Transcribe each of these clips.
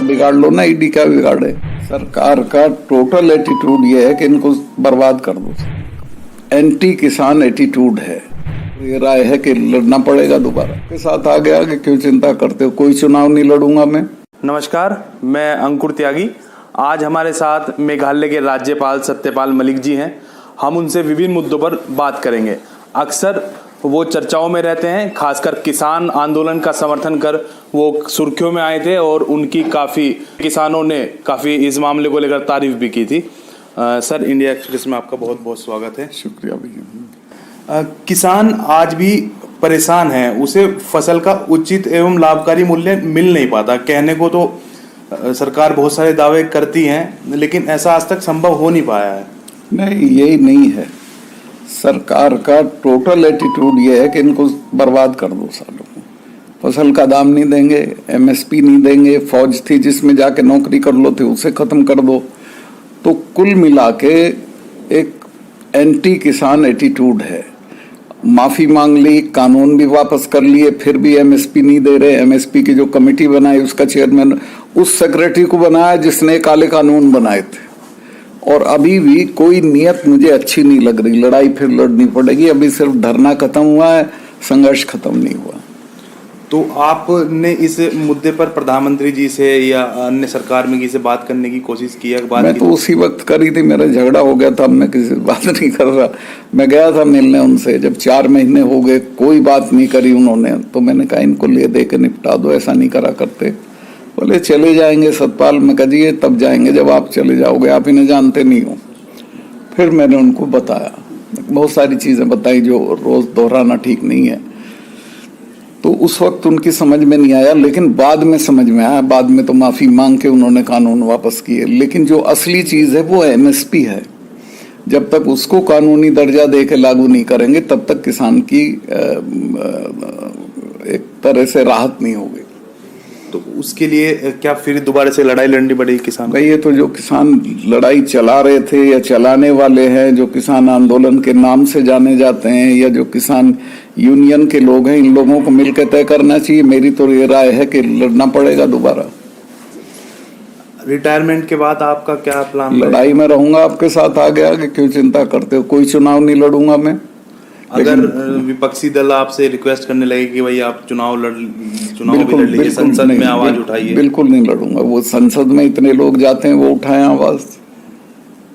बिगाड़ लो ना, ईडी क्या बिगाड़े। सरकार का टोटल एटीट्यूड ये है कि इनको बर्बाद कर दो, एंटी किसान एटीट्यूड है। ये राय है कि लड़ना पड़ेगा दोबारा के साथ। आगे आगे क्यों चिंता करते हो, कोई चुनाव नहीं लड़ूंगा मैं। नमस्कार, मैं अंकुर त्यागी। आज हमारे साथ मेघालय के राज्यपाल सत्यपाल मलिक जी हैं। हम उनसे विभिन्न मुद्दों पर बात करेंगे। अक्सर वो चर्चाओं में रहते हैं, खासकर किसान आंदोलन का समर्थन कर वो सुर्खियों में आए थे और उनकी किसानों ने काफ़ी इस मामले को लेकर तारीफ भी की थी। सर, इंडिया एक्सप्रेस में आपका बहुत बहुत स्वागत है। शुक्रिया भैया। किसान आज भी परेशान है, उसे फसल का उचित एवं लाभकारी मूल्य मिल नहीं पाता। कहने को तो सरकार बहुत सारे दावे करती हैं, लेकिन ऐसा आज तक संभव हो नहीं पाया है। नहीं, यही नहीं है। सरकार का टोटल एटीट्यूड ये है कि इनको बर्बाद कर दो सालों को। फसल का दाम नहीं देंगे, एमएसपी नहीं देंगे, फौज थी जिसमें जाके नौकरी कर लो थे उसे खत्म कर दो। तो कुल मिला के एक एंटी किसान एटीट्यूड है। माफी मांग ली, कानून भी वापस कर लिए, फिर भी एमएसपी नहीं दे रहे। एमएसपी की जो कमेटी बनाई उसका चेयरमैन उस सेक्रेटरी को बनाया जिसने काले कानून बनाए थे। और अभी भी कोई नियत मुझे अच्छी नहीं लग रही। लड़ाई फिर लड़नी पड़ेगी। अभी सिर्फ धरना खत्म हुआ है, संघर्ष खत्म नहीं हुआ। तो आपने इस मुद्दे पर प्रधानमंत्री जी से या अन्य सरकार में किसी से बात करने की कोशिश की है? मैं तो उसी वक्त करी थी, मेरा झगड़ा हो गया था। अब मैं किसी से बात नहीं कर रहा। मैं गया था मिलने उनसे, जब 4 महीने हो गए कोई बात नहीं करी उन्होंने। तो मैंने कहा इनको ले दे के निपटा दो, ऐसा नहीं करा करते। बोले चले जाएंगे सतपाल। मैं कहा जी ये तब जाएंगे जब आप चले जाओगे, आप इन्हें जानते नहीं हो। फिर मैंने उनको बताया, बहुत सारी चीजें बताई जो रोज दोहराना ठीक नहीं है। तो उस वक्त उनकी समझ में नहीं आया, लेकिन बाद में समझ में आया। बाद में तो माफी मांग के उन्होंने कानून वापस किए। लेकिन जो असली चीज है वो एमएसपी है। जब तक उसको कानूनी दर्जा दे के लागू नहीं करेंगे तब तक किसान की एक तरह से राहत नहीं होगी। तो उसके लिए क्या फिर दोबारा से लड़ाई लड़नी पड़ेगी किसान? भाई, ये तो जो किसान लड़ाई चला रहे थे या चलाने वाले हैं, जो किसान आंदोलन के नाम से जाने जाते हैं, या जो किसान यूनियन के लोग हैं, इन लोगों को मिलकर तय करना चाहिए। मेरी तो ये राय है कि लड़ना पड़ेगा दोबारा। रिटायरमेंट के बाद आपका क्या प्लान? लड़ाई में रहूंगा आपके साथ। आगे आगे क्यों चिंता करते हो, कोई चुनाव नहीं लड़ूंगा मैं। अगर विपक्षी दल आपसे रिक्वेस्ट करने लगे कि भाई आप चुनाव भी लड़ लीजिए, संसद में आवाज उठाइए? बिल्कुल नहीं लड़ूंगा। वो संसद में इतने लोग जाते हैं, वो उठाए आवाज,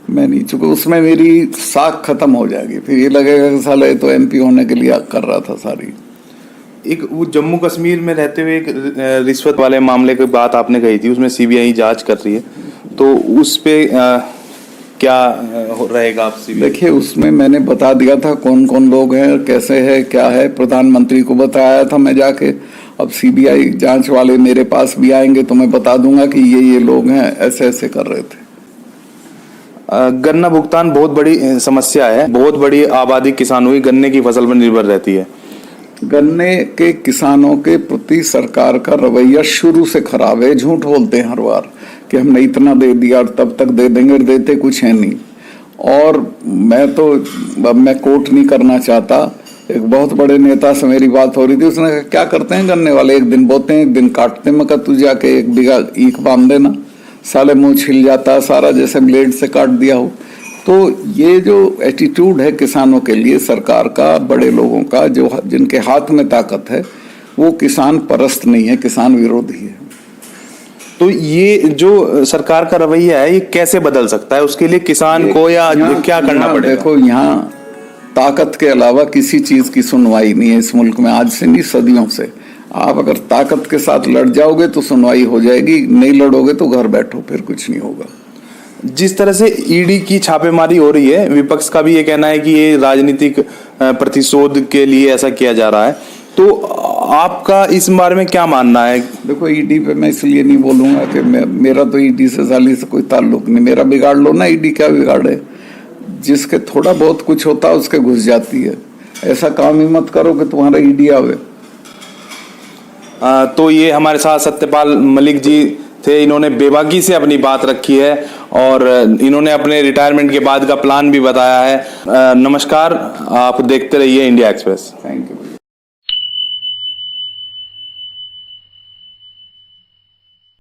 मैं नहीं। चुका उसमें मेरी साख खत्म हो जाएगी। फिर ये लगेगा कि साला ये तो एमपी होने के लिए कर रहा था सारी। एक वो जम्मू कश्मीर में रहते हुए एक रिश्वत वाले मामले की बात आपने कही थी, उसमें सीबीआई जांच कर रही है, तो उस पे क्या रहेगा आपसे? देखिए, उसमें मैंने बता दिया था कौन कौन लोग हैं, कैसे है, क्या है। प्रधानमंत्री को बताया था मैं जाके। अब सीबीआई जांच वाले मेरे पास भी आएंगे तो मैं बता दूंगा कि ये लोग हैं, ऐसे ऐसे कर रहे थे। गन्ना भुगतान बहुत बड़ी समस्या है। बहुत बड़ी आबादी किसानों की गन्ने की फसल पर निर्भर रहती है। गन्ने के किसानों के प्रति सरकार का रवैया शुरू से खराब है। झूठ बोलते हैं हर बार कि हमने इतना दे दिया और तब तक दे देंगे, देते कुछ है नहीं। और मैं कोट नहीं करना चाहता। एक बहुत बड़े नेता से मेरी बात हो रही थी, उसने कहा क्या करते हैं गन्ने वाले, एक दिन बोते हैं एक दिन काटते हैं। मैं कहा तू जाके 1 बीघा ईख बांध देना, साले मुंह छिल जाता, सारा जैसे ब्लेड से काट दिया हो। तो ये जो एटीट्यूड है किसानों के लिए सरकार का, बड़े लोगों का, जो जिनके हाथ में ताकत है, वो किसान परस्त नहीं है, किसान विरोधी है। तो ये जो सरकार का रवैया है ये कैसे बदल सकता है? उसके लिए किसान को या क्या करना पड़ेगा? देखो, यहाँ ताकत के अलावा किसी चीज की सुनवाई नहीं है इस मुल्क में, आज से नहीं सदियों से। आप अगर ताकत के साथ लड़ जाओगे तो सुनवाई हो जाएगी, नहीं लड़ोगे तो घर बैठो, फिर कुछ नहीं होगा। जिस तरह से ईडी की छापेमारी हो रही है, विपक्ष का भी ये कहना है कि ये राजनीतिक प्रतिशोध के लिए ऐसा किया जा रहा है, तो आपका इस बारे में क्या मानना है? देखो, ईडी पे मैं इसलिए नहीं बोलूंगा कि मेरा तो ईडी से साली से कोई ताल्लुक नहीं। मेरा बिगाड़ लो ना, ईडी क्या बिगाड़े। जिसके थोड़ा बहुत कुछ होता है उसके घुस जाती है। ऐसा काम ही मत करो कि तुम्हारा ईडी आवे। तो ये हमारे साथ सत्यपाल मलिक जी थे। इन्होंने बेबाकी से अपनी बात रखी है और इन्होंने अपने रिटायरमेंट के बाद का प्लान भी बताया है। नमस्कार, आप देखते रहिए इंडिया एक्सप्रेस। Thank you.